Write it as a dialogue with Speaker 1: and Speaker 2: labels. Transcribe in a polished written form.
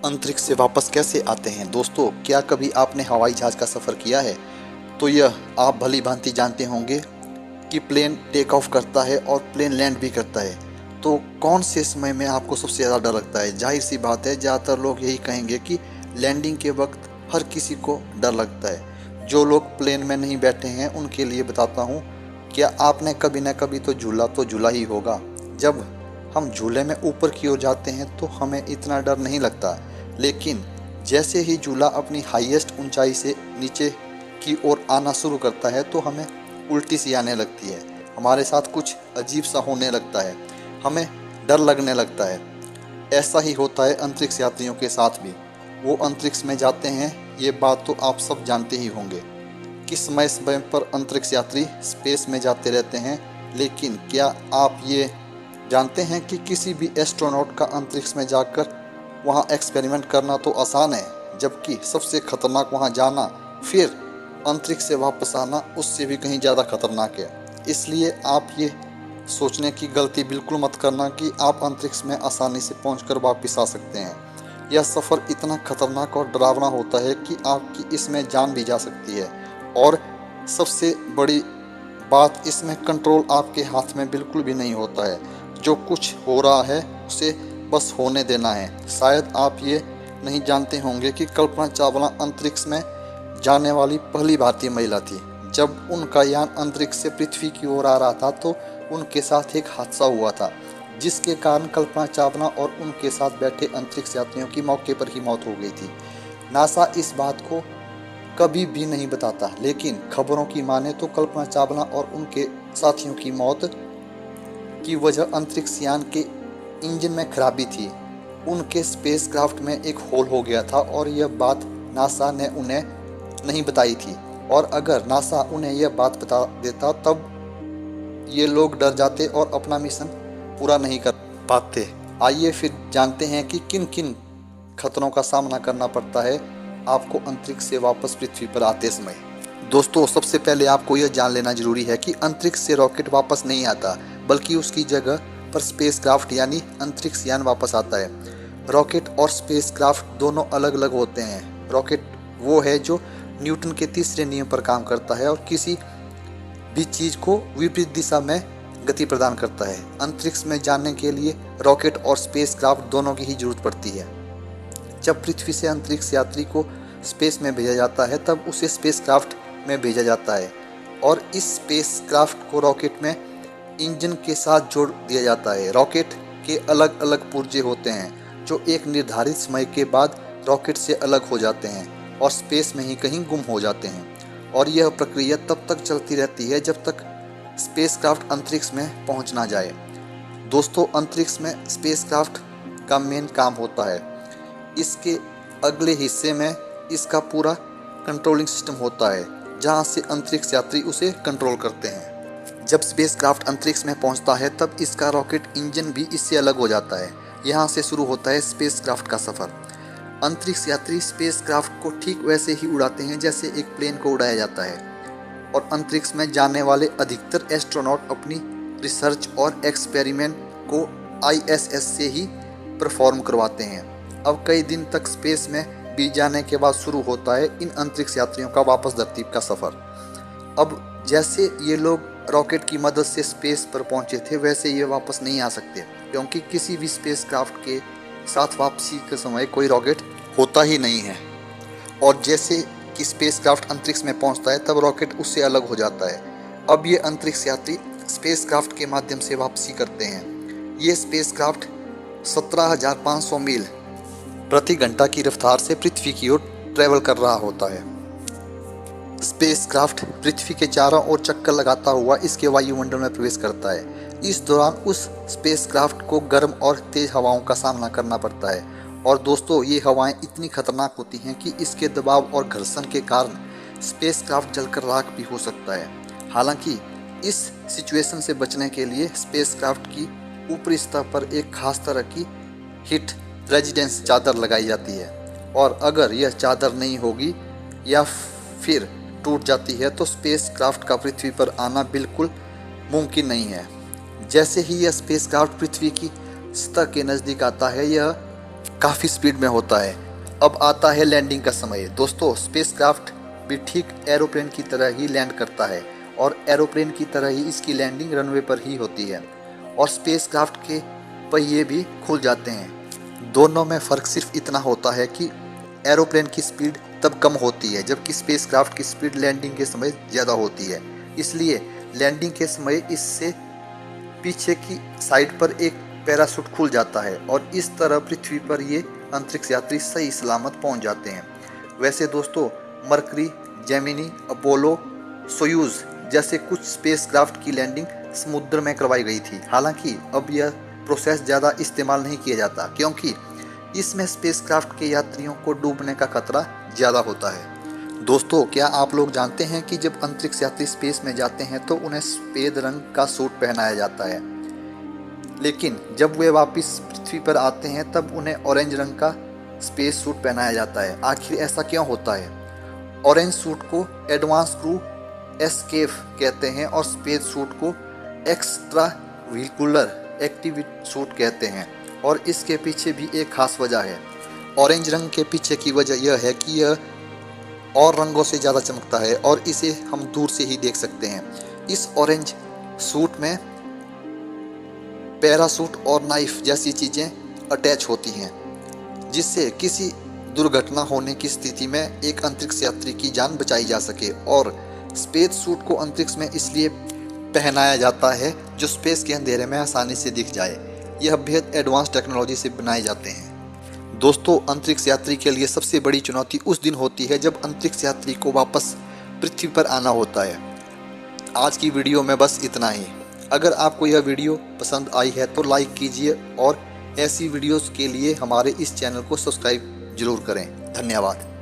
Speaker 1: अंतरिक्ष से वापस कैसे आते हैं दोस्तों, क्या कभी आपने हवाई जहाज का सफ़र किया है? तो यह आप भली भांति जानते होंगे कि प्लेन टेक ऑफ करता है और प्लेन लैंड भी करता है। तो कौन से समय में आपको सबसे ज़्यादा डर लगता है? जाहिर सी बात है, ज़्यादातर लोग यही कहेंगे कि लैंडिंग के वक्त हर किसी को डर लगता है। जो लोग प्लेन में नहीं बैठे हैं उनके लिए बताता हूँ, क्या आपने कभी न कभी तो झूला ही होगा। जब हम झूले में ऊपर की ओर जाते हैं तो हमें इतना डर नहीं लगता, लेकिन जैसे ही झूला अपनी हाईएस्ट ऊंचाई से नीचे की ओर आना शुरू करता है तो हमें उल्टी सी आने लगती है। हमारे साथ कुछ अजीब सा होने लगता है, हमें डर लगने लगता है। ऐसा ही होता है अंतरिक्ष यात्रियों के साथ भी। वो अंतरिक्ष में जाते हैं, ये बात तो आप सब जानते ही होंगे कि समय समय पर अंतरिक्ष यात्री स्पेस में जाते रहते हैं। लेकिन क्या आप ये जानते हैं कि किसी भी एस्ट्रोनॉट का अंतरिक्ष में जाकर वहाँ एक्सपेरिमेंट करना तो आसान है, जबकि सबसे खतरनाक वहाँ जाना, फिर अंतरिक्ष से वापस आना उससे भी कहीं ज़्यादा खतरनाक है। इसलिए आप ये सोचने की गलती बिल्कुल मत करना कि आप अंतरिक्ष में आसानी से पहुंचकर वापस आ सकते हैं। यह सफ़र इतना खतरनाक और डरावना होता है कि आपकी इसमें जान भी जा सकती है। और सबसे बड़ी बात, इसमें कंट्रोल आपके हाथ में बिल्कुल भी नहीं होता है। जो कुछ हो रहा है उसे बस होने देना है। शायद आप ये नहीं जानते होंगे कि कल्पना चावला अंतरिक्ष में जाने वाली पहली भारतीय महिला थी। जब उनका यान अंतरिक्ष से पृथ्वी की ओर आ रहा था तो उनके साथ एक हादसा हुआ था, जिसके कारण कल्पना चावला और उनके साथ बैठे अंतरिक्ष यात्रियों की मौके पर ही मौत हो गई थी। नासा इस बात को कभी भी नहीं बताता, लेकिन खबरों की माने तो कल्पना चावला और उनके साथियों की मौत की वजह अंतरिक्ष यान के इंजन में खराबी थी। उनके स्पेसक्राफ्ट में एक होल हो गया था और यह बात नासा ने उन्हें नहीं बताई थी। और अगर नासा उन्हें यह बात बता देता तब ये लोग डर जाते और अपना मिशन पूरा नहीं कर पाते। आइए फिर जानते हैं कि किन किन खतरों का सामना करना पड़ता है आपको अंतरिक्ष से वापस पृथ्वी पर आते समय। दोस्तों, सबसे पहले आपको यह जान लेना जरूरी है कि अंतरिक्ष से रॉकेट वापस नहीं आता, बल्कि उसकी जगह पर स्पेसक्राफ्ट यानी अंतरिक्ष यान वापस आता है। रॉकेट और स्पेसक्राफ्ट दोनों अलग अलग होते हैं। रॉकेट वो है जो न्यूटन के तीसरे नियम पर काम करता है और किसी भी चीज को विपरीत दिशा में गति प्रदान करता है। अंतरिक्ष में जाने के लिए रॉकेट और स्पेसक्राफ्ट दोनों की ही जरूरत पड़ती है। जब पृथ्वी से अंतरिक्ष यात्री को स्पेस में भेजा जाता है तब उसे स्पेसक्राफ्ट में भेजा जाता है और इस स्पेसक्राफ्ट को रॉकेट में इंजन के साथ जोड़ दिया जाता है। रॉकेट के अलग अलग पुर्जे होते हैं जो एक निर्धारित समय के बाद रॉकेट से अलग हो जाते हैं और स्पेस में ही कहीं गुम हो जाते हैं। और यह प्रक्रिया तब तक चलती रहती है जब तक स्पेसक्राफ्ट अंतरिक्ष में पहुंच ना जाए। दोस्तों, अंतरिक्ष में स्पेसक्राफ्ट का मेन काम होता है। इसके अगले हिस्से में इसका पूरा कंट्रोलिंग सिस्टम होता है, जहां से अंतरिक्ष यात्री उसे कंट्रोल करते हैं। जब स्पेसक्राफ्ट अंतरिक्ष में पहुंचता है तब इसका रॉकेट इंजन भी इससे अलग हो जाता है। यहां से शुरू होता है स्पेसक्राफ्ट का सफ़र। अंतरिक्ष यात्री स्पेसक्राफ्ट को ठीक वैसे ही उड़ाते हैं जैसे एक प्लेन को उड़ाया जाता है। और अंतरिक्ष में जाने वाले अधिकतर एस्ट्रोनॉट अपनी रिसर्च और एक्सपेरिमेंट को ISS से ही परफॉर्म करवाते हैं। अब कई दिन तक स्पेस में बीत जाने के बाद शुरू होता है इन अंतरिक्ष यात्रियों का वापस धरती का सफ़र। अब जैसे ये लोग रॉकेट की मदद से स्पेस पर पहुंचे थे, वैसे ये वापस नहीं आ सकते, क्योंकि किसी भी स्पेसक्राफ्ट के साथ वापसी के समय कोई रॉकेट होता ही नहीं है। और जैसे कि स्पेसक्राफ्ट अंतरिक्ष में पहुंचता है तब रॉकेट उससे अलग हो जाता है। अब ये अंतरिक्ष यात्री स्पेसक्राफ्ट के माध्यम से वापसी करते हैं। ये स्पेसक्राफ्ट 17,500 मील प्रति घंटा की रफ्तार से पृथ्वी की ओर ट्रैवल कर रहा होता है। स्पेसक्राफ्ट पृथ्वी के चारों ओर चक्कर लगाता हुआ इसके वायुमंडल में प्रवेश करता है। इस दौरान उस स्पेसक्राफ्ट को गर्म और तेज हवाओं का सामना करना पड़ता है। और दोस्तों, ये हवाएं इतनी खतरनाक होती हैं कि इसके दबाव और घर्षण के कारण स्पेसक्राफ्ट जलकर राख भी हो सकता है। हालांकि इस सिचुएशन से बचने के लिए स्पेसक्राफ्ट की ऊपरी सतह पर एक खास तरह की हीट रेजिस्टेंस चादर लगाई जाती है, और अगर यह चादर नहीं होगी या फिर टूट जाती है तो स्पेसक्राफ्ट का पृथ्वी पर आना बिल्कुल मुमकिन नहीं है। जैसे ही यह स्पेसक्राफ्ट पृथ्वी की सतह के नज़दीक आता है, यह काफ़ी स्पीड में होता है। अब आता है लैंडिंग का समय। दोस्तों, स्पेसक्राफ्ट भी ठीक एरोप्लेन की तरह ही लैंड करता है और एरोप्लेन की तरह ही इसकी लैंडिंग रनवे पर ही होती है और स्पेसक्राफ्ट के पहिए भी खुल जाते हैं। दोनों में फ़र्क सिर्फ इतना होता है कि एरोप्लेन की स्पीड तब कम होती है जबकि स्पेसक्राफ्ट की स्पीड लैंडिंग के समय ज़्यादा होती है। इसलिए लैंडिंग के समय इससे पीछे की साइड पर एक पैराशूट खुल जाता है और इस तरह पृथ्वी पर ये अंतरिक्ष यात्री सही सलामत पहुंच जाते हैं। वैसे दोस्तों, मरकरी, जेमिनी, अपोलो, सोयूज जैसे कुछ स्पेसक्राफ्ट की लैंडिंग समुद्र में करवाई गई थी। हालांकि अब यह प्रोसेस ज़्यादा इस्तेमाल नहीं किया जाता क्योंकि इसमें स्पेसक्राफ्ट के यात्रियों को डूबने का खतरा ज़्यादा होता है। दोस्तों, क्या आप लोग जानते हैं कि जब अंतरिक्ष यात्री स्पेस में जाते हैं तो उन्हें सफ़ेद रंग का सूट पहनाया जाता है, लेकिन जब वे वापस पृथ्वी पर आते हैं तब उन्हें ऑरेंज रंग का स्पेस सूट पहनाया जाता है। आखिर ऐसा क्यों होता है? ऑरेंज सूट को एडवांस क्रू एस्केप कहते हैं और स्पेस सूट को एक्स्ट्रा व्हीकुलर एक्टिविटी सूट कहते हैं और इसके पीछे भी एक खास वजह है। ऑरेंज रंग के पीछे की वजह यह है कि यह और रंगों से ज़्यादा चमकता है और इसे हम दूर से ही देख सकते हैं। इस ऑरेंज सूट में पैराशूट और नाइफ जैसी चीज़ें अटैच होती हैं जिससे किसी दुर्घटना होने की स्थिति में एक अंतरिक्ष यात्री की जान बचाई जा सके। और स्पेस सूट को अंतरिक्ष में इसलिए पहनाया जाता है जो स्पेस के अंधेरे में आसानी से दिख जाए। यह बेहद एडवांस टेक्नोलॉजी से बनाए जाते हैं। दोस्तों, अंतरिक्ष यात्री के लिए सबसे बड़ी चुनौती उस दिन होती है जब अंतरिक्ष यात्री को वापस पृथ्वी पर आना होता है। आज की वीडियो में बस इतना ही। अगर आपको यह वीडियो पसंद आई है तो लाइक कीजिए और ऐसी वीडियोस के लिए हमारे इस चैनल को सब्सक्राइब जरूर करें। धन्यवाद।